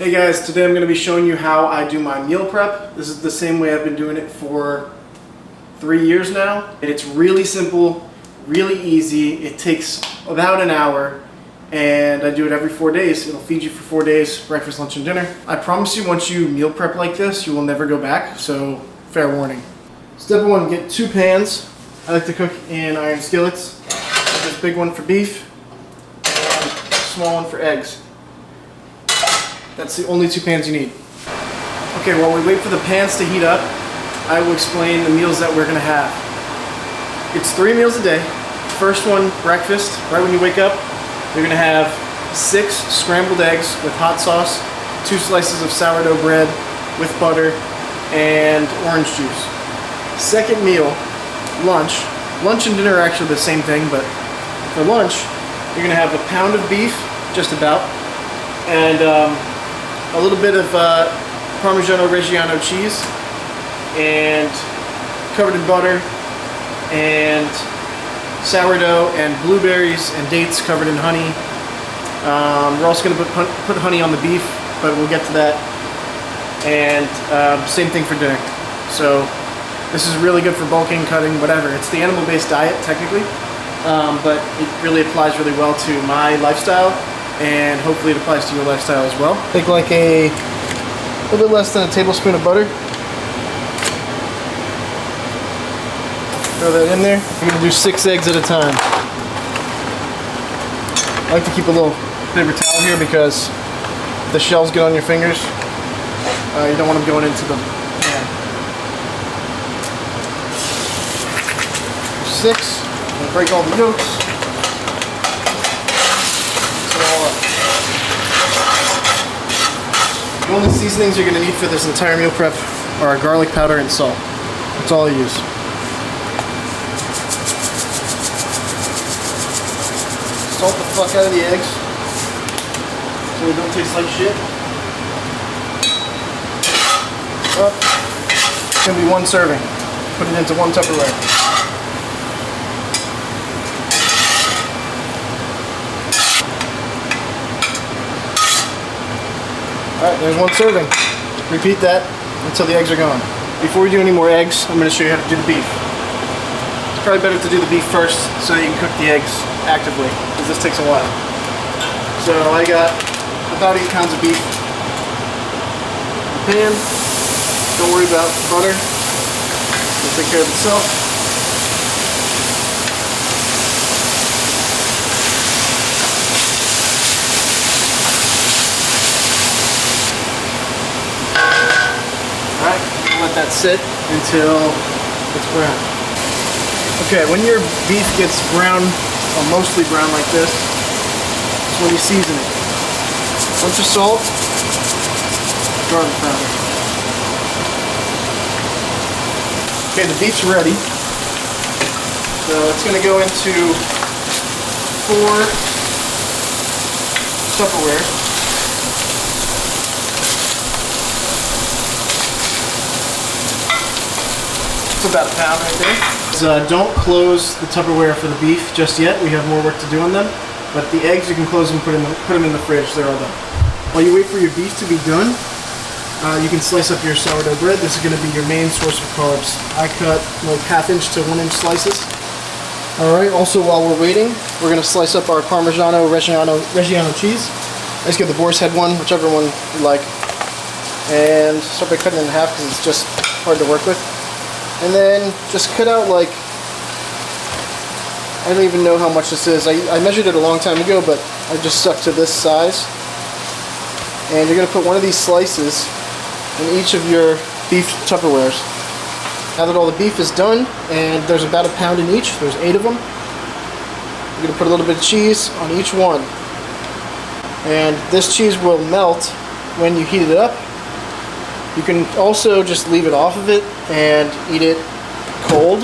Hey guys, today I'm going to be showing you how I do my meal prep. This is the same way I've been doing it for 3 years now. And it's really simple, really easy. It takes about an hour and I do it every 4 days. It'll feed you for 4 days, breakfast, lunch, and dinner. I promise you once you meal prep like this, you will never go back, so fair warning. Step 1, get 2 pans. I like to cook in iron skillets. This big one for beef, and a small one for eggs. That's the only 2 pans you need. Okay, while we wait for the pans to heat up, I will explain the meals that we're gonna have. It's 3 meals a day. First one, breakfast. Right when you wake up, you're gonna have 6 scrambled eggs with hot sauce, 2 slices of sourdough bread with butter, and orange juice. Second meal, lunch. Lunch and dinner are actually the same thing, but for lunch, you're gonna have a pound of beef, just about, and a little bit of Parmigiano Reggiano cheese, and covered in butter, and sourdough, and blueberries and dates covered in honey. We're also going to put honey on the beef, but we'll get to that. And same thing for dinner. So this is really good for bulking, cutting, whatever. It's the animal-based diet, technically, but it really applies really well to my lifestyle. And hopefully it applies to your lifestyle as well. Take like a little bit less than a tablespoon of butter. Throw that in there. We're gonna do 6 eggs at a time. I like to keep a little paper towel here because the shells get on your fingers. You don't want them going into the pan. 6. I'm gonna break all the yolks. The only seasonings you're going to need for this entire meal prep are garlic powder and salt. That's all I use. Salt the fuck out of the eggs so they don't taste like shit. It's going to be 1 serving. Put it into 1 Tupperware. Alright, there's 1 serving. Repeat that until the eggs are gone. Before we do any more eggs, I'm going to show you how to do the beef. It's probably better to do the beef first so you can cook the eggs actively, because this takes a while. So I got about 8 pounds of beef in the pan. Don't worry about butter. It'll take care of itself. Let that sit until it's brown. Okay, when your beef gets brown, or mostly brown like this, that's when you season it. Bunch of salt, garlic powder. Okay, the beef's ready. So it's going to go into 4 Tupperwares. It's about a pound right there. So, don't close the Tupperware for the beef just yet. We have more work to do on them. But the eggs you can close and put them in the fridge. They're all done. While you wait for your beef to be done, you can slice up your sourdough bread. This is going to be your main source of carbs. I cut like 1/2 inch to 1 inch slices. Alright, also while we're waiting, we're going to slice up our Parmigiano Reggiano cheese. I just get the boar's head one, whichever one you like. And start by cutting it in half because it's just hard to work with. And then just cut out like, I don't even know how much this is. I measured it a long time ago, but I just stuck to this size. And you're going to put one of these slices in each of your beef Tupperwares. Now that all the beef is done, and there's about a pound in each, there's 8 of them, you're going to put a little bit of cheese on each one. And this cheese will melt when you heat it up. You can also just leave it off of it and eat it cold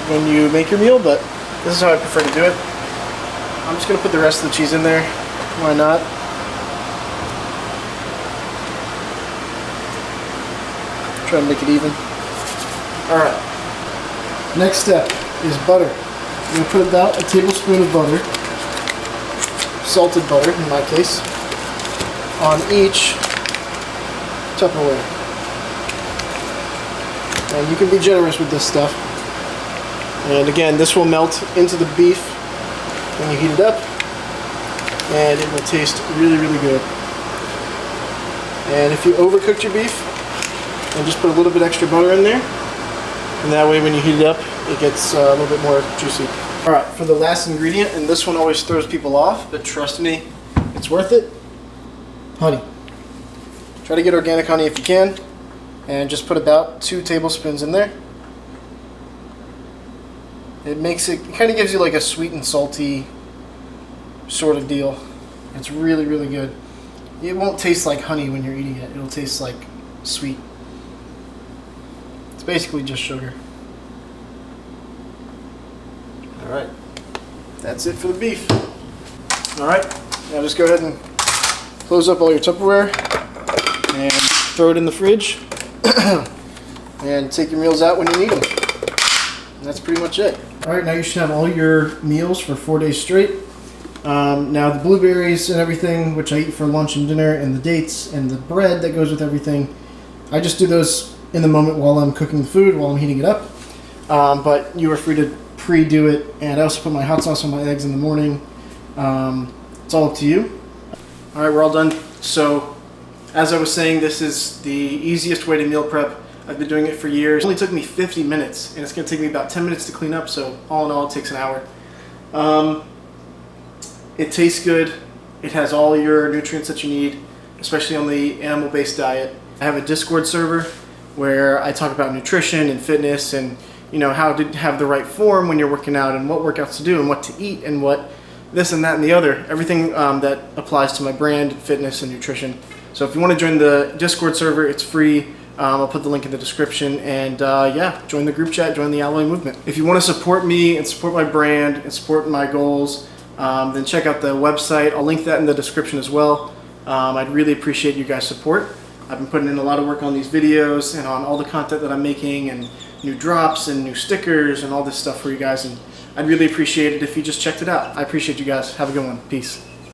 when you make your meal, but this is how I prefer to do it. I'm just going to put the rest of the cheese in there. Why not? Try and make it even. Alright. Next step is butter. I'm going to put about a tablespoon of butter, salted butter in my case, on each Tupperware. And you can be generous with this stuff. And again, this will melt into the beef when you heat it up, and it will taste really, really good. And if you overcooked your beef, then just put a little bit extra butter in there, and that way when you heat it up, it gets a little bit more juicy. All right, for the last ingredient, and this one always throws people off, but trust me, it's worth it. Honey. Try to get organic honey if you can, and just put about 2 tablespoons in there. It kind of gives you like a sweet and salty sort of deal. It's really, really good. It won't taste like honey when you're eating it. It'll taste like sweet. It's basically just sugar. Alright, that's it for the beef. Alright, now just go ahead and close up all your Tupperware and throw it in the fridge and take your meals out when you need them. And that's pretty much it. Alright, now you should have all your meals for 4 days straight. Now the blueberries and everything, which I eat for lunch and dinner, and the dates and the bread that goes with everything, I just do those in the moment while I'm cooking the food, while I'm heating it up. But you are free to pre-do it, and I also put my hot sauce on my eggs in the morning. It's all up to you. Alright, we're all done. So, as I was saying, this is the easiest way to meal prep. I've been doing it for years. It only took me 50 minutes, and it's going to take me about 10 minutes to clean up, so all in all, it takes an hour. It tastes good. It has all your nutrients that you need, especially on the animal-based diet. I have a Discord server where I talk about nutrition and fitness and how to have the right form when you're working out and what workouts to do and what to eat and what this and that and the other. Everything that applies to my brand, fitness, and nutrition. So if you want to join the Discord server, it's free. I'll put the link in the description, and yeah, join the group chat, join the Alloy movement. If you want to support me and support my brand and support my goals, then check out the website. I'll link that in the description as well. I'd really appreciate you guys' support. I've been putting in a lot of work on these videos and on all the content that I'm making, and new drops and new stickers and all this stuff for you guys, and I'd really appreciate it if you just checked it out. I appreciate you guys. Have a good one. Peace.